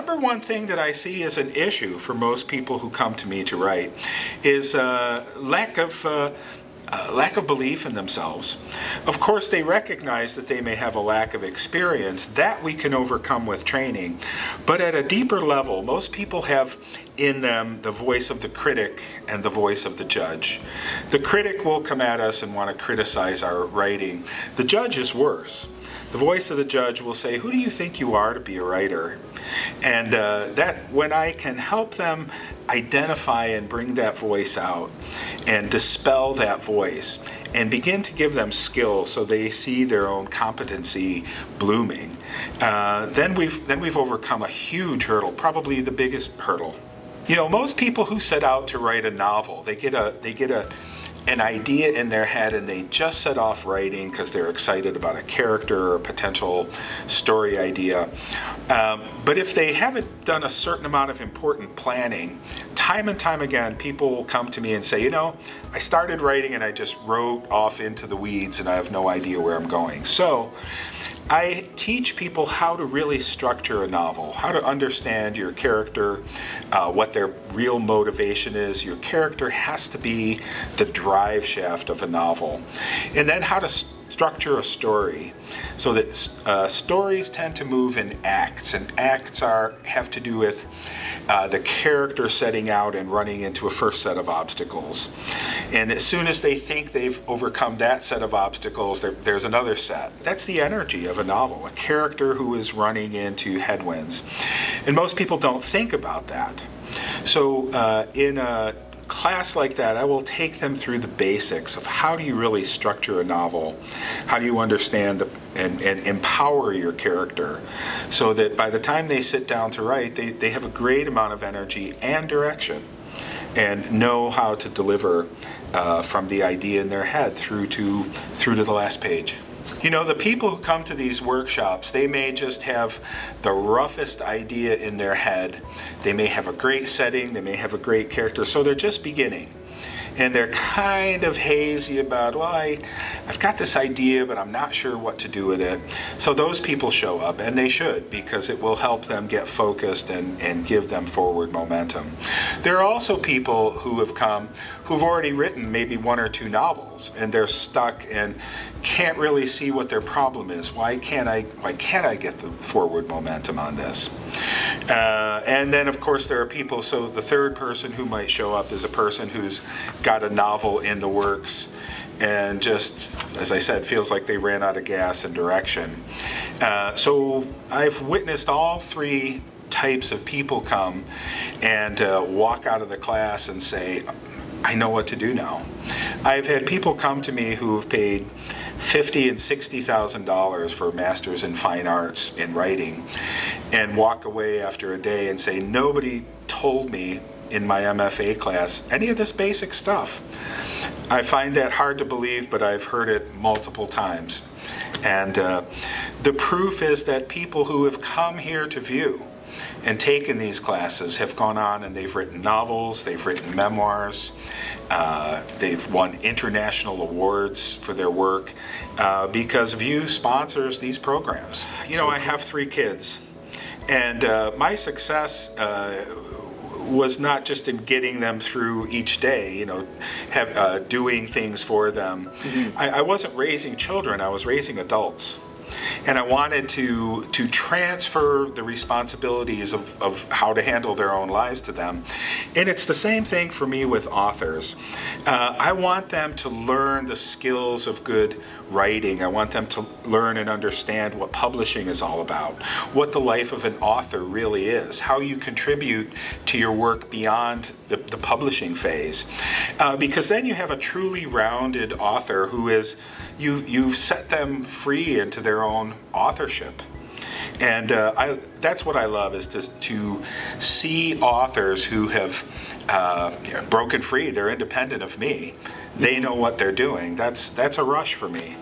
number one thing that I see as an issue for most people who come to me to write is lack of belief in themselves. Of course, they recognize that they may have a lack of experience. That we can overcome with training. But at a deeper level, most people have in them the voice of the critic and the voice of the judge. The critic will come at us and want to criticize our writing. The judge is worse. The voice of the judge will say, "Who do you think you are to be a writer?" And that when I can help them identify and bring that voice out and dispel that voice and begin to give them skills so they see their own competency blooming, then we've overcome a huge hurdle, probably the biggest hurdle. You know, most people who set out to write a novel, they get an idea in their head and they just set off writing because they're excited about a character or a potential story idea. But if they haven't done a certain amount of important planning, time and time again people will come to me and say, you know, I started writing and I just wrote off into the weeds and I have no idea where I'm going. So I teach people how to really structure a novel, how to understand your character, what their real motivation is. Your character has to be the drive shaft of a novel. And then how to structure a story so that stories tend to move in acts, and acts have to do with the character setting out and running into a first set of obstacles. And as soon as they think they've overcome that set of obstacles, there's another set. That's the energy of a novel, a character who is running into headwinds. And most people don't think about that. So in a class like that, I will take them through the basics of how do you really structure a novel, how do you understand and empower your character so that by the time they sit down to write, they have a great amount of energy and direction and know how to deliver from the idea in their head through to the last page. You know, the people who come to these workshops, they may just have the roughest idea in their head. They may have a great setting, they may have a great character, so they're just beginning. And they're kind of hazy about, well, I've got this idea, but I'm not sure what to do with it. So those people show up, and they should, because it will help them get focused and give them forward momentum. There are also people who have come who've already written maybe 1 or 2 novels, and they're stuck and can't really see what their problem is. Why can't I get the forward momentum on this? And then of course there are people, so the third person who might show up is a person who's got a novel in the works and just, as I said, feels like they ran out of gas and direction. So I've witnessed all 3 types of people come and walk out of the class and say, I know what to do now. I've had people come to me who have paid $50,000 and $60,000 for a master's in fine arts in writing and walk away after a day and say, nobody told me in my MFA class any of this basic stuff. I find that hard to believe, but I've heard it multiple times. And the proof is that people who have come here to view and taken these classes have gone on and they've written novels, they've written memoirs, they've won international awards for their work because VIEW sponsors these programs. You know, I have 3 kids, and my success was not just in getting them through each day, you know, doing things for them. Mm-hmm. I wasn't raising children, I was raising adults. And I wanted to transfer the responsibilities of how to handle their own lives to them. And it's the same thing for me with authors. I want them to learn the skills of good writing. I want them to learn and understand what publishing is all about, what the life of an author really is, how you contribute to your work beyond the publishing phase. Because then you have a truly rounded author who is, you've set them free into their own authorship. And that's what I love, is to see authors who have broken free. They're independent of me. They know what they're doing. That's a rush for me.